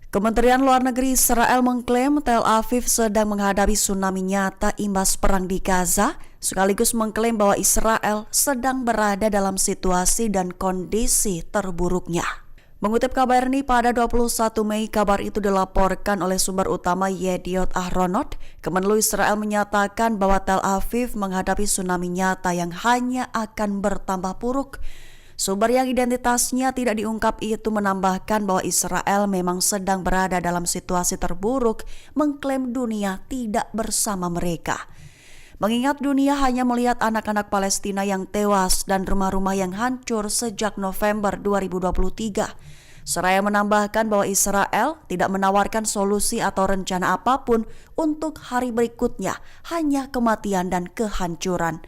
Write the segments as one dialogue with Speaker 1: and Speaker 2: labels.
Speaker 1: Kementerian Luar Negeri Israel mengklaim Tel Aviv sedang menghadapi tsunami nyata imbas perang di Gaza, sekaligus mengklaim bahwa Israel sedang berada dalam situasi dan kondisi terburuknya. Mengutip kabar ini, pada 21 Mei kabar itu dilaporkan oleh sumber utama Yediot Ahronot. Kemenlu Israel menyatakan bahwa Tel Aviv menghadapi tsunami nyata yang hanya akan bertambah buruk. Sumber yang identitasnya tidak diungkap itu menambahkan bahwa Israel memang sedang berada dalam situasi terburuk, mengklaim dunia tidak bersama mereka. Mengingat dunia hanya melihat anak-anak Palestina yang tewas dan rumah-rumah yang hancur sejak November 2023. Seraya menambahkan bahwa Israel tidak menawarkan solusi atau rencana apapun untuk hari berikutnya, hanya kematian dan kehancuran.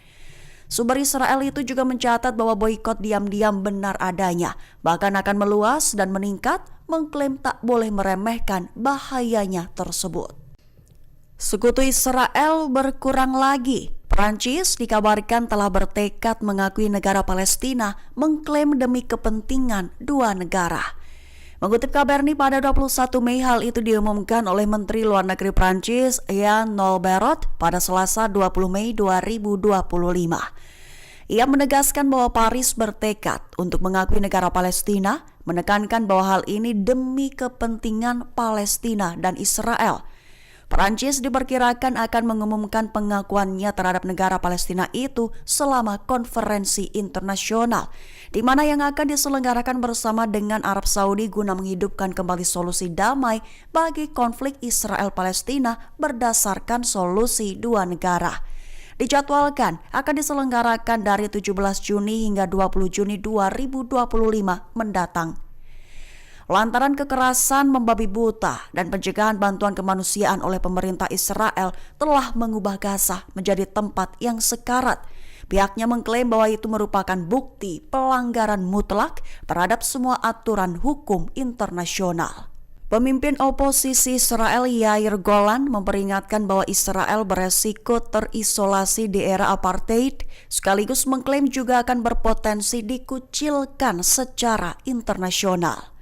Speaker 1: Sumber Israel itu juga mencatat bahwa boikot diam-diam benar adanya, bahkan akan meluas dan meningkat, mengklaim tak boleh meremehkan bahayanya tersebut. Sekutu Israel berkurang lagi. Prancis dikabarkan telah bertekad mengakui negara Palestina, mengklaim demi kepentingan dua negara. Mengutip kabar ini, pada 21 Mei hal itu diumumkan oleh Menteri Luar Negeri Prancis Jean-Noël Barrot pada Selasa 20 Mei 2025. Ia menegaskan bahwa Paris bertekad untuk mengakui negara Palestina, menekankan bahwa hal ini demi kepentingan Palestina dan Israel. Prancis diperkirakan akan mengumumkan pengakuannya terhadap negara Palestina itu selama konferensi internasional, di mana yang akan diselenggarakan bersama dengan Arab Saudi guna menghidupkan kembali solusi damai bagi konflik Israel-Palestina berdasarkan solusi dua negara. Dijadwalkan akan diselenggarakan dari 17 Juni hingga 20 Juni 2025 mendatang. Lantaran kekerasan membabi buta dan pencegahan bantuan kemanusiaan oleh pemerintah Israel telah mengubah Gaza menjadi tempat yang sekarat. Pihaknya mengklaim bahwa itu merupakan bukti pelanggaran mutlak terhadap semua aturan hukum internasional. Pemimpin oposisi Israel Yair Golan memperingatkan bahwa Israel beresiko terisolasi di era apartheid, sekaligus mengklaim juga akan berpotensi dikucilkan secara internasional.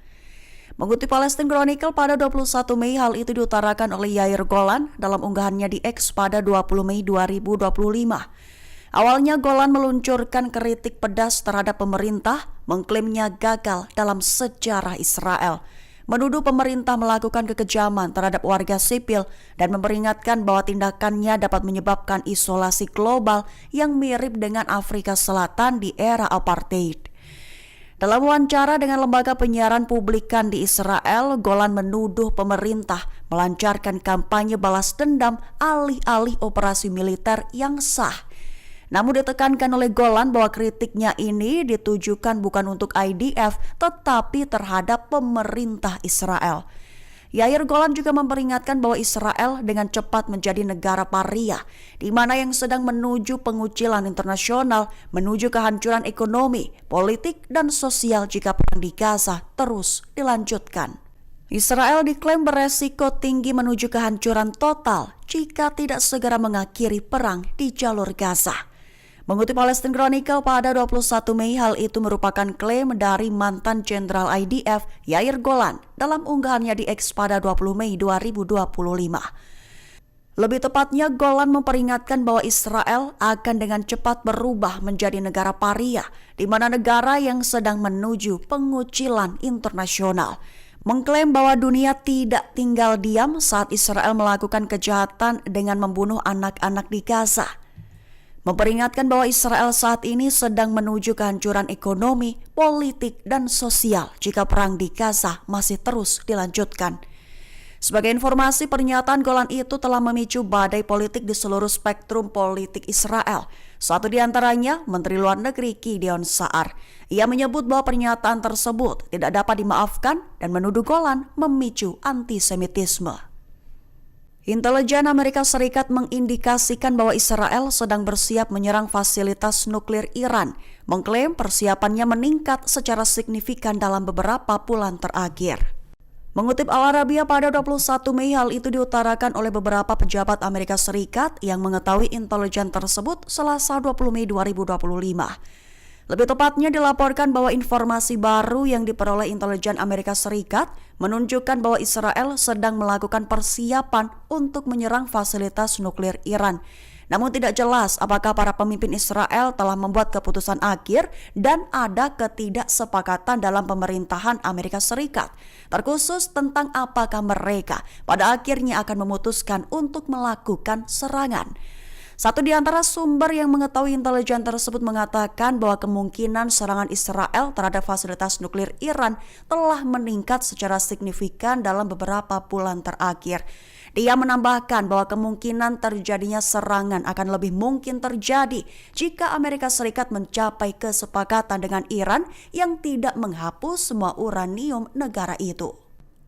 Speaker 1: Mengutip Palestine Chronicle pada 21 Mei, hal itu diutarakan oleh Yair Golan dalam unggahannya di X pada 20 Mei 2025. Awalnya Golan meluncurkan kritik pedas terhadap pemerintah, mengklaimnya gagal dalam sejarah Israel, menuduh pemerintah melakukan kekejaman terhadap warga sipil dan memperingatkan bahwa tindakannya dapat menyebabkan isolasi global yang mirip dengan Afrika Selatan di era apartheid. Dalam wawancara dengan lembaga penyiaran publikan di Israel, Golan menuduh pemerintah melancarkan kampanye balas dendam alih-alih operasi militer yang sah. Namun ditekankan oleh Golan bahwa kritiknya ini ditujukan bukan untuk IDF tetapi terhadap pemerintah Israel. Yair Golan juga memperingatkan bahwa Israel dengan cepat menjadi negara paria, di mana yang sedang menuju pengucilan internasional, menuju kehancuran ekonomi, politik, dan sosial jika perang di Gaza terus dilanjutkan. Israel diklaim beresiko tinggi menuju kehancuran total jika tidak segera mengakhiri perang di jalur Gaza. Mengutip Palestine Chronicle pada 21 Mei, hal itu merupakan klaim dari mantan Jenderal IDF Yair Golan dalam unggahannya di X pada 20 Mei 2025. Lebih tepatnya, Golan memperingatkan bahwa Israel akan dengan cepat berubah menjadi negara paria, di mana negara yang sedang menuju pengucilan internasional. Mengklaim bahwa dunia tidak tinggal diam saat Israel melakukan kejahatan dengan membunuh anak-anak di Gaza. Memperingatkan bahwa Israel saat ini sedang menuju kehancuran ekonomi, politik, dan sosial jika perang di Gaza masih terus dilanjutkan. Sebagai informasi, pernyataan Golan itu telah memicu badai politik di seluruh spektrum politik Israel. Satu di antaranya, Menteri Luar Negeri Gideon Sa'ar. Ia menyebut bahwa pernyataan tersebut tidak dapat dimaafkan dan menuduh Golan memicu antisemitisme. Intelijen Amerika Serikat mengindikasikan bahwa Israel sedang bersiap menyerang fasilitas nuklir Iran, mengklaim persiapannya meningkat secara signifikan dalam beberapa bulan terakhir. Mengutip Al Arabiya pada 21 Mei, hal itu diutarakan oleh beberapa pejabat Amerika Serikat yang mengetahui intelijen tersebut Selasa 20 Mei 2025. Lebih tepatnya dilaporkan bahwa informasi baru yang diperoleh intelijen Amerika Serikat menunjukkan bahwa Israel sedang melakukan persiapan untuk menyerang fasilitas nuklir Iran. Namun tidak jelas apakah para pemimpin Israel telah membuat keputusan akhir dan ada ketidaksepakatan dalam pemerintahan Amerika Serikat, terkhusus tentang apakah mereka pada akhirnya akan memutuskan untuk melakukan serangan. Satu di antara sumber yang mengetahui intelijen tersebut mengatakan bahwa kemungkinan serangan Israel terhadap fasilitas nuklir Iran telah meningkat secara signifikan dalam beberapa bulan terakhir. Dia menambahkan bahwa kemungkinan terjadinya serangan akan lebih mungkin terjadi jika Amerika Serikat mencapai kesepakatan dengan Iran yang tidak menghapus semua uranium negara itu.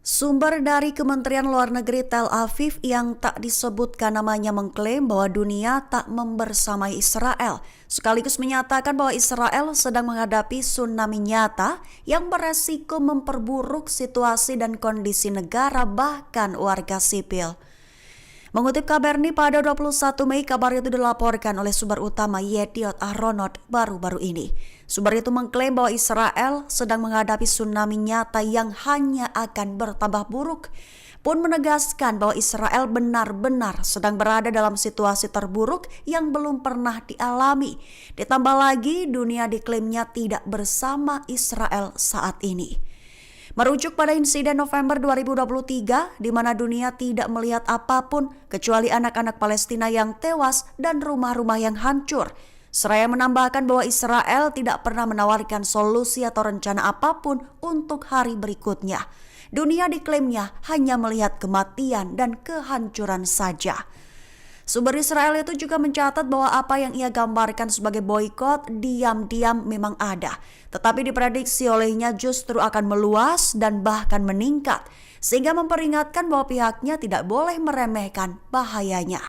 Speaker 1: Sumber dari Kementerian Luar Negeri Tel Aviv yang tak disebutkan namanya mengklaim bahwa dunia tak membersamai Israel, sekaligus menyatakan bahwa Israel sedang menghadapi tsunami nyata yang beresiko memperburuk situasi dan kondisi negara bahkan warga sipil. Mengutip Kabarni pada 21 Mei, kabar itu dilaporkan oleh sumber utama Yediot Ahronot baru-baru ini. Sumber itu mengklaim bahwa Israel sedang menghadapi tsunami nyata yang hanya akan bertambah buruk, pun menegaskan bahwa Israel benar-benar sedang berada dalam situasi terburuk yang belum pernah dialami. Ditambah lagi, dunia diklaimnya tidak bersama Israel saat ini. Merujuk pada insiden November 2023, di mana dunia tidak melihat apapun kecuali anak-anak Palestina yang tewas dan rumah-rumah yang hancur. Seraya menambahkan bahwa Israel tidak pernah menawarkan solusi atau rencana apapun untuk hari berikutnya. Dunia diklaimnya hanya melihat kematian dan kehancuran saja. Sumber Israel itu juga mencatat bahwa apa yang ia gambarkan sebagai boikot diam-diam memang ada, tetapi diprediksi olehnya justru akan meluas dan bahkan meningkat, sehingga memperingatkan bahwa pihaknya tidak boleh meremehkan bahayanya.